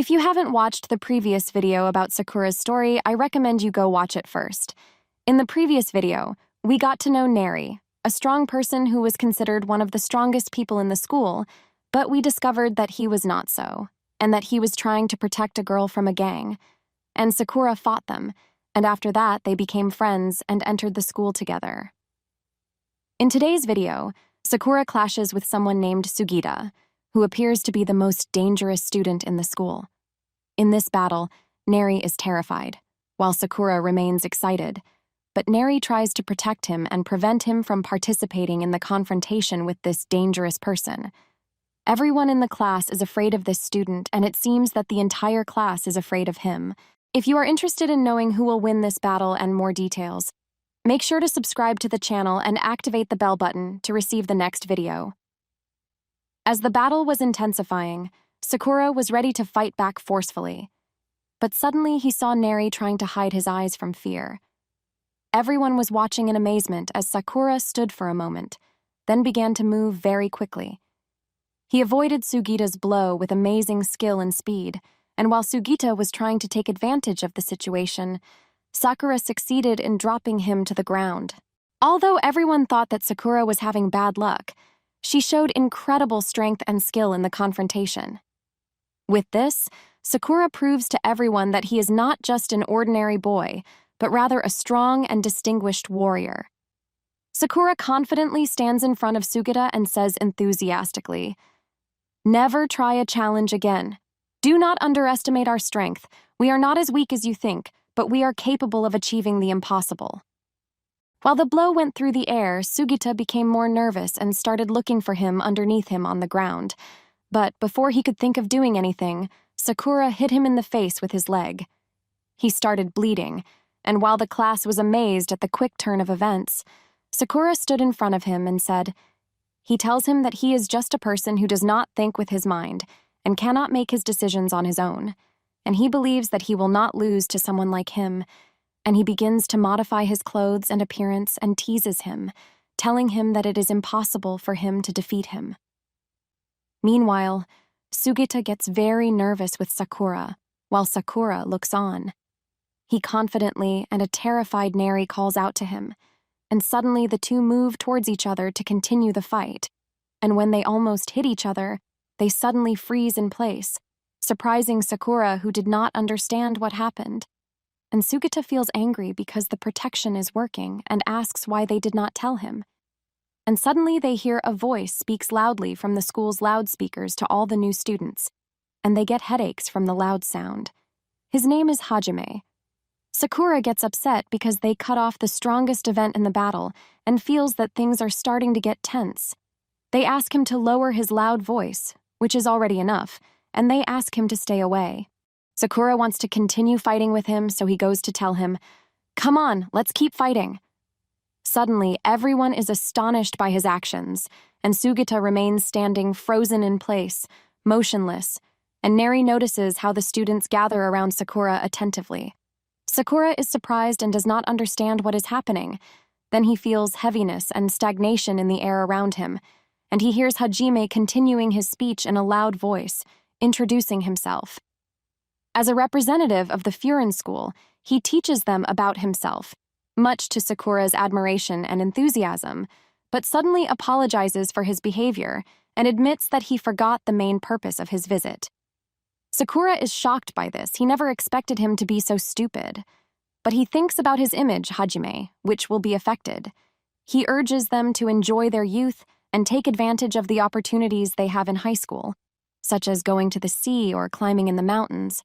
If you haven't watched the previous video about Sakura's story, I recommend you go watch it first. In the previous video, we got to know Neri, a strong person who was considered one of the strongest people in the school, but we discovered that he was not so, and that he was trying to protect a girl from a gang. And Sakura fought them, and after that they became friends and entered the school together. In today's video, Sakura clashes with someone named Sugita, who appears to be the most dangerous student in the school. In this battle, Neri is terrified, while Sakura remains excited, but Neri tries to protect him and prevent him from participating in the confrontation with this dangerous person. Everyone in the class is afraid of this student, and it seems that the entire class is afraid of him. If you are interested in knowing who will win this battle and more details, make sure to subscribe to the channel and activate the bell button to receive the next video. As the battle was intensifying, Sakura was ready to fight back forcefully. But suddenly he saw Neri trying to hide his eyes from fear. Everyone was watching in amazement as Sakura stood for a moment, then began to move very quickly. He avoided Sugita's blow with amazing skill and speed, and while Sugita was trying to take advantage of the situation, Sakura succeeded in dropping him to the ground. Although everyone thought that Sakura was having bad luck, she showed incredible strength and skill in the confrontation. With this, Sakura proves to everyone that he is not just an ordinary boy, but rather a strong and distinguished warrior. Sakura confidently stands in front of Sugita and says enthusiastically, "Never try a challenge again. Do not underestimate our strength. We are not as weak as you think, but we are capable of achieving the impossible." While the blow went through the air, Sugita became more nervous and started looking for him underneath him on the ground. But before he could think of doing anything, Sakura hit him in the face with his leg. He started bleeding, and while the class was amazed at the quick turn of events, Sakura stood in front of him and said, "He tells him that he is just a person who does not think with his mind and cannot make his decisions on his own, and he believes that he will not lose to someone like him, and he begins to modify his clothes and appearance and teases him, telling him that it is impossible for him to defeat him." Meanwhile, Sugita gets very nervous with Sakura, while Sakura looks on. He confidently and a terrified Neri calls out to him, and suddenly the two move towards each other to continue the fight, and when they almost hit each other, they suddenly freeze in place, surprising Sakura, who did not understand what happened. And Sugita feels angry because the protection is working and asks why they did not tell him. And suddenly they hear a voice speaks loudly from the school's loudspeakers to all the new students, and they get headaches from the loud sound. His name is Hajime. Sakura gets upset because they cut off the strongest event in the battle and feels that things are starting to get tense. They ask him to lower his loud voice, which is already enough, and they ask him to stay away. Sakura wants to continue fighting with him, so he goes to tell him, "Come on, let's keep fighting." Suddenly, everyone is astonished by his actions, and Sugita remains standing frozen in place, motionless, and Neri notices how the students gather around Sakura attentively. Sakura is surprised and does not understand what is happening. Then he feels heaviness and stagnation in the air around him, and he hears Hajime continuing his speech in a loud voice, introducing himself. As a representative of the Furin School, he teaches them about himself, much to Sakura's admiration and enthusiasm, but suddenly apologizes for his behavior and admits that he forgot the main purpose of his visit. Sakura is shocked by this. He never expected him to be so stupid. But he thinks about his image, Hajime, which will be affected. He urges them to enjoy their youth and take advantage of the opportunities they have in high school, such as going to the sea or climbing in the mountains,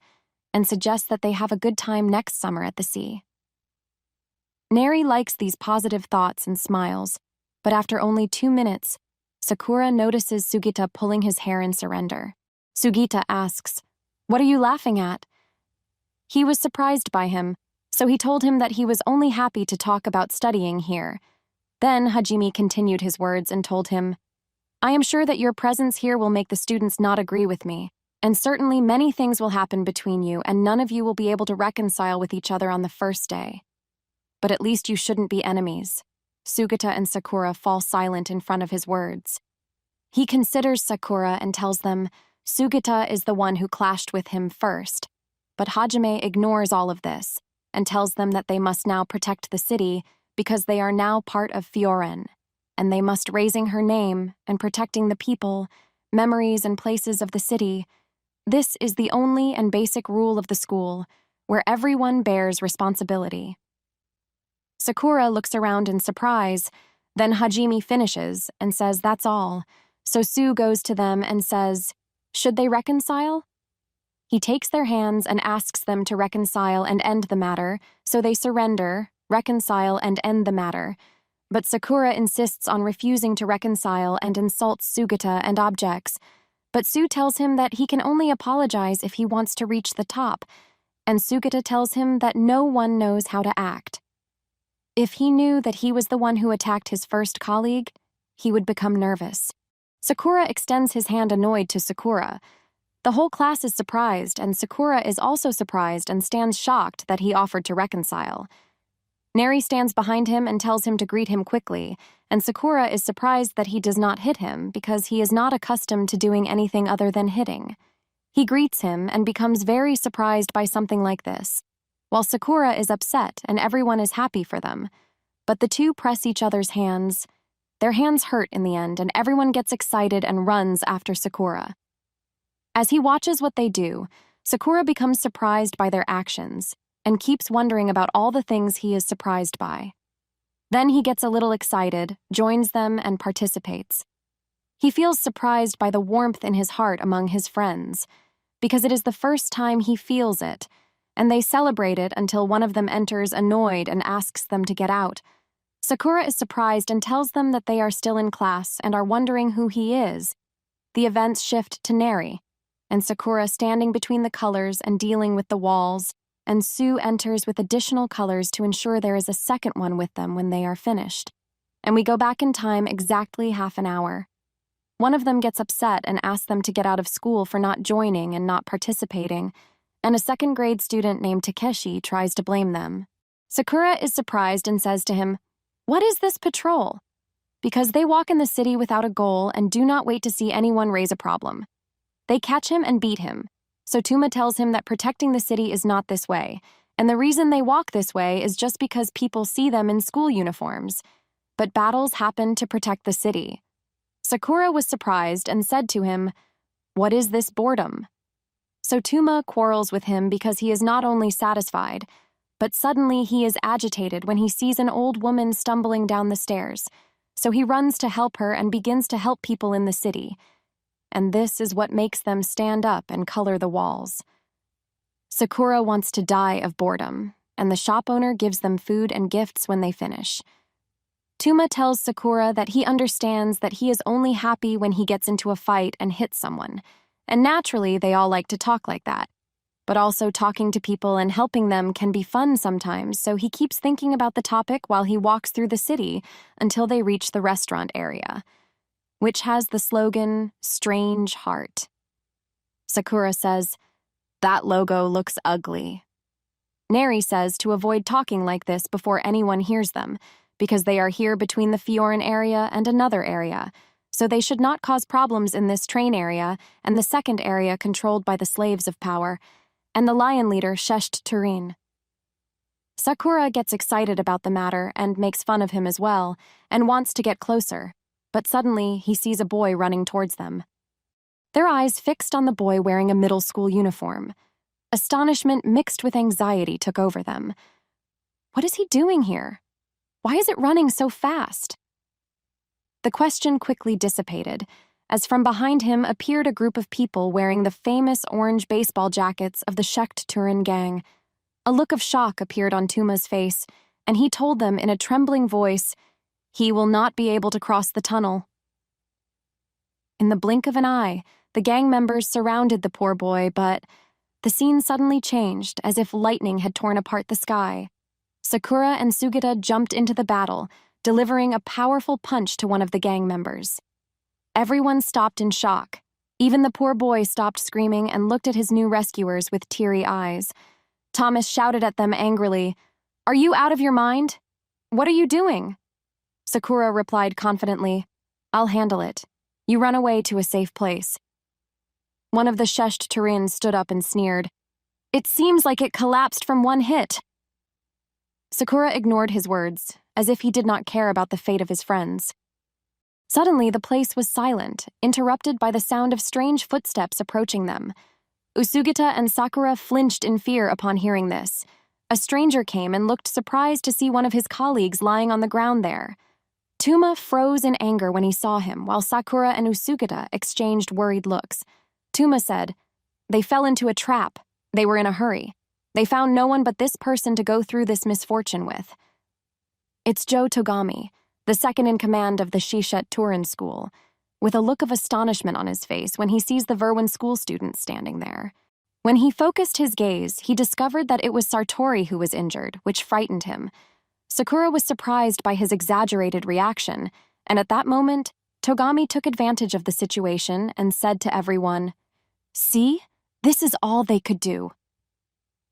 and suggests that they have a good time next summer at the sea. Neri likes these positive thoughts and smiles, but after only 2 minutes, Sakura notices Sugita pulling his hair in surrender. Sugita asks, "What are you laughing at?" He was surprised by him, so he told him that he was only happy to talk about studying here. Then Hajime continued his words and told him, "I am sure that your presence here will make the students not agree with me, and certainly many things will happen between you, and none of you will be able to reconcile with each other on the first day. But at least you shouldn't be enemies." Sugita and Sakura fall silent in front of his words. He considers Sakura and tells them, Sugita is the one who clashed with him first, but Hajime ignores all of this and tells them that they must now protect the city because they are now part of Fioren, and they must raising her name and protecting the people, memories and places of the city. This is the only and basic rule of the school, where everyone bears responsibility. Sakura looks around in surprise, then Hajime finishes and says that's all, so Sue goes to them and says, should they reconcile? He takes their hands and asks them to reconcile and end the matter, so they surrender, reconcile, and end the matter. But Sakura insists on refusing to reconcile and insults Sugita and objects. But Sue tells him that he can only apologize if he wants to reach the top, and Sugita tells him that no one knows how to act. If he knew that he was the one who attacked his first colleague, he would become nervous. Sakura extends his hand annoyed to Sakura. The whole class is surprised, and Sakura is also surprised and stands shocked that he offered to reconcile. Neri stands behind him and tells him to greet him quickly, and Sakura is surprised that he does not hit him because he is not accustomed to doing anything other than hitting. He greets him and becomes very surprised by something like this, while Sakura is upset and everyone is happy for them. But the two press each other's hands. Their hands hurt in the end, and everyone gets excited and runs after Sakura. As he watches what they do, Sakura becomes surprised by their actions and keeps wondering about all the things he is surprised by. Then he gets a little excited, joins them, and participates. He feels surprised by the warmth in his heart among his friends, because it is the first time he feels it, and they celebrate it until one of them enters annoyed and asks them to get out. Sakura is surprised and tells them that they are still in class and are wondering who he is. The events shift to Neri, and Sakura standing between the colors and dealing with the walls, and Sue enters with additional colors to ensure there is a second one with them when they are finished. And we go back in time exactly half an hour. One of them gets upset and asks them to get out of school for not joining and not participating, and a second-grade student named Takeshi tries to blame them. Sakura is surprised and says to him, "What is this patrol?" Because they walk in the city without a goal and do not wait to see anyone raise a problem. They catch him and beat him, so Tuma tells him that protecting the city is not this way, and the reason they walk this way is just because people see them in school uniforms. But battles happen to protect the city. Sakura was surprised and said to him, "What is this boredom?" So Tuma quarrels with him because he is not only satisfied, but suddenly he is agitated when he sees an old woman stumbling down the stairs. So he runs to help her and begins to help people in the city. And this is what makes them stand up and color the walls. Sakura wants to die of boredom, and the shop owner gives them food and gifts when they finish. Tuma tells Sakura that he understands that he is only happy when he gets into a fight and hits someone, and naturally they all like to talk like that. But also talking to people and helping them can be fun sometimes, so he keeps thinking about the topic while he walks through the city until they reach the restaurant area, which has the slogan, "Strange Heart." Sakura says, "That logo looks ugly." Neri says to avoid talking like this before anyone hears them, because they are here between the Fioren area and another area, so they should not cause problems in this train area and the second area controlled by the Slaves of Power, and the lion leader Shesht Turin. Sakura gets excited about the matter and makes fun of him as well, and wants to get closer. But suddenly, he sees a boy running towards them. Their eyes fixed on the boy wearing a middle school uniform. Astonishment mixed with anxiety took over them. What is he doing here? Why is it running so fast? The question quickly dissipated, as from behind him appeared a group of people wearing the famous orange baseball jackets of the Shecht Turin gang. A look of shock appeared on Tuma's face, and he told them in a trembling voice, "He will not be able to cross the tunnel." In the blink of an eye, the gang members surrounded the poor boy, but the scene suddenly changed as if lightning had torn apart the sky. Sakura and Sugita jumped into the battle, delivering a powerful punch to one of the gang members. Everyone stopped in shock. Even the poor boy stopped screaming and looked at his new rescuers with teary eyes. Thomas shouted at them angrily, "Are you out of your mind? What are you doing?" Sakura replied confidently, "I'll handle it. You run away to a safe place." One of the Shesht Turin stood up and sneered. It seems like it collapsed from one hit. Sakura ignored his words, as if he did not care about the fate of his friends. Suddenly, the place was silent, interrupted by the sound of strange footsteps approaching them. Usugita and Sakura flinched in fear upon hearing this. A stranger came and looked surprised to see one of his colleagues lying on the ground there. Tuma froze in anger when he saw him, while Sakura and Usugita exchanged worried looks. Tuma said, "They fell into a trap. They were in a hurry. They found no one but this person to go through this misfortune with." It's Joe Togami, the second in command of the Shishet Turin school, with a look of astonishment on his face when he sees the Verwin school students standing there. When he focused his gaze, he discovered that it was Sartori who was injured, which frightened him. Sakura was surprised by his exaggerated reaction, and at that moment, Togami took advantage of the situation and said to everyone, "See? This is all they could do."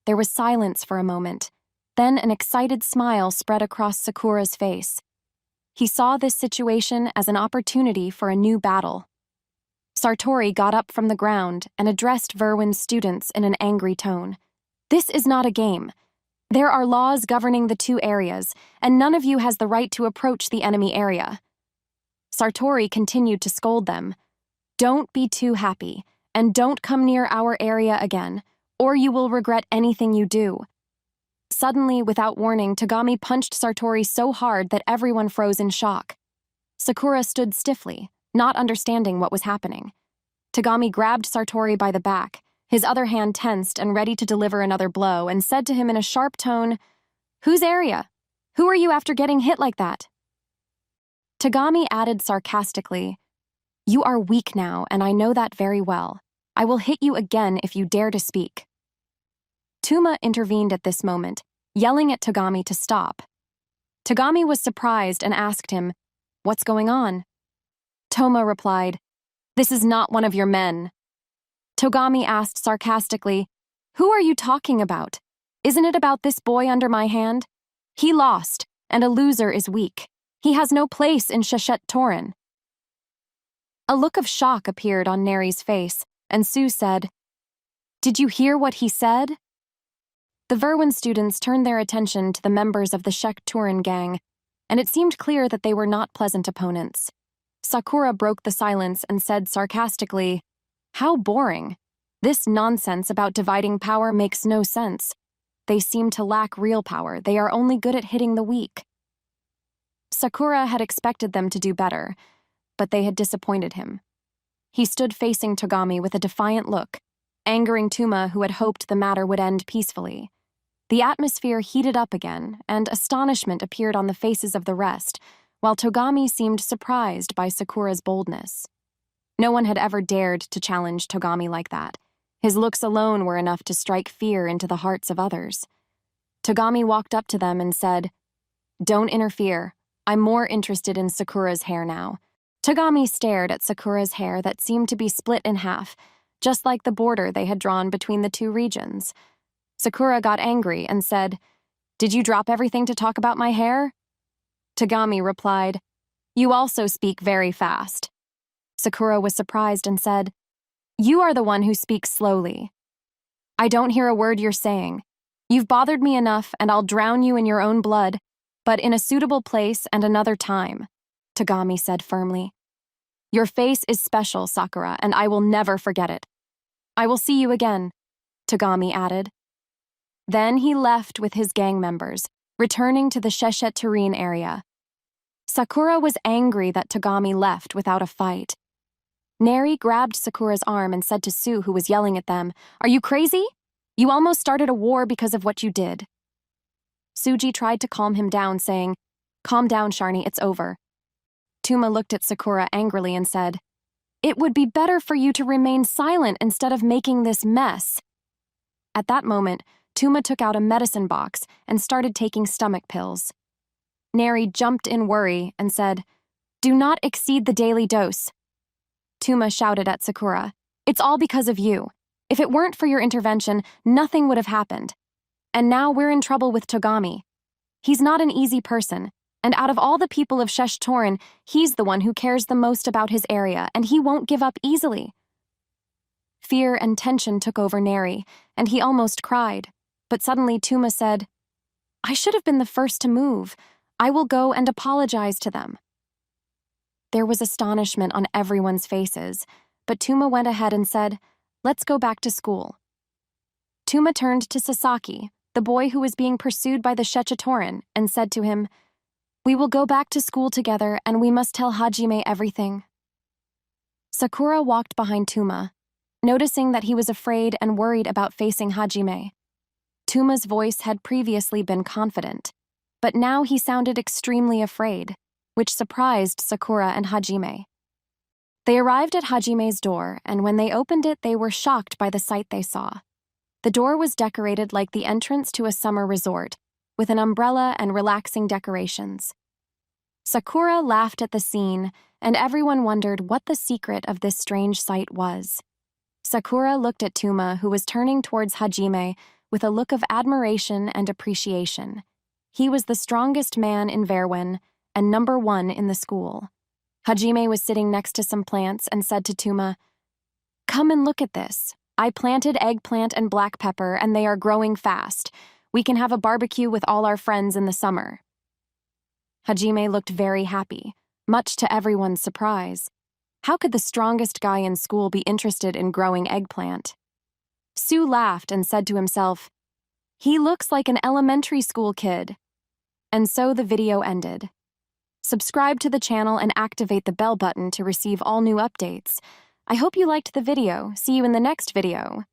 There was silence for a moment. Then an excited smile spread across Sakura's face. He saw this situation as an opportunity for a new battle. Sartori got up from the ground and addressed Verwin's students in an angry tone. "This is not a game. There are laws governing the two areas, and none of you has the right to approach the enemy area." Sartori continued to scold them. "Don't be too happy, and don't come near our area again, or you will regret anything you do." Suddenly, without warning, Togami punched Sartori so hard that everyone froze in shock. Sakura stood stiffly, not understanding what was happening. Togami grabbed Sartori by the back, his other hand tensed and ready to deliver another blow, and said to him in a sharp tone, "Whose area? Who are you after getting hit like that?" Togami added sarcastically, "You are weak now, and I know that very well. I will hit you again if you dare to speak." Tuma intervened at this moment, yelling at Togami to stop. Togami was surprised and asked him, "What's going on?" Toma replied, "This is not one of your men." Togami asked sarcastically, "Who are you talking about? Isn't it about this boy under my hand? He lost, and a loser is weak. He has no place in Shishet Turin." A look of shock appeared on Neri's face, and Sue said, "Did you hear what he said?" The Verwin students turned their attention to the members of the Shek Turin gang, and it seemed clear that they were not pleasant opponents. Sakura broke the silence and said sarcastically, "How boring. This nonsense about dividing power makes no sense. They seem to lack real power. They are only good at hitting the weak." Sakura had expected them to do better, but they had disappointed him. He stood facing Togami with a defiant look, angering Tuma, who had hoped the matter would end peacefully. The atmosphere heated up again, and astonishment appeared on the faces of the rest, while Togami seemed surprised by Sakura's boldness. No one had ever dared to challenge Togami like that. His looks alone were enough to strike fear into the hearts of others. Togami walked up to them and said, "Don't interfere. I'm more interested in Sakura's hair now." Togami stared at Sakura's hair that seemed to be split in half, just like the border they had drawn between the two regions. Sakura got angry and said, "Did you drop everything to talk about my hair?" Togami replied, "You also speak very fast." Sakura was surprised and said, "You are the one who speaks slowly. I don't hear a word you're saying. You've bothered me enough, and I'll drown you in your own blood, but in a suitable place and another time," Togami said firmly. "Your face is special, Sakura, and I will never forget it. I will see you again," Togami added. Then he left with his gang members, returning to the Shishet Turin area. Sakura was angry that Togami left without a fight. Neri grabbed Sakura's arm and said to Sue, who was yelling at them, "Are you crazy? You almost started a war because of what you did." Suji tried to calm him down, saying, "Calm down, Sharni, it's over." Tuma looked at Sakura angrily and said, "It would be better for you to remain silent instead of making this mess." At that moment, Tuma took out a medicine box and started taking stomach pills. Neri jumped in worry and said, "Do not exceed the daily dose." Tuma shouted at Sakura, "It's all because of you. If it weren't for your intervention, nothing would have happened. And now we're in trouble with Togami. He's not an easy person, and out of all the people of Shesh Torin, he's the one who cares the most about his area, and he won't give up easily." Fear and tension took over Neri, and he almost cried. But suddenly Tuma said, "I should have been the first to move. I will go and apologize to them." There was astonishment on everyone's faces, but Tuma went ahead and said, "Let's go back to school." Tuma turned to Sasaki, the boy who was being pursued by the Shechitoran, and said to him, "We will go back to school together and we must tell Hajime everything." Sakura walked behind Tuma, noticing that he was afraid and worried about facing Hajime. Tuma's voice had previously been confident, but now he sounded extremely afraid, which surprised Sakura and Hajime. They arrived at Hajime's door, and when they opened it, they were shocked by the sight they saw. The door was decorated like the entrance to a summer resort, with an umbrella and relaxing decorations. Sakura laughed at the scene, and everyone wondered what the secret of this strange sight was. Sakura looked at Tuma, who was turning towards Hajime with a look of admiration and appreciation. He was the strongest man in Verwen and #1 in the school. Hajime was sitting next to some plants and said to Tuma, "Come and look at this. I planted eggplant and black pepper, and they are growing fast. We can have a barbecue with all our friends in the summer." Hajime looked very happy, much to everyone's surprise. How could the strongest guy in school be interested in growing eggplant? Sue laughed and said to himself, "He looks like an elementary school kid." And so the video ended. Subscribe to the channel and activate the bell button to receive all new updates. I hope you liked the video. See you in the next video.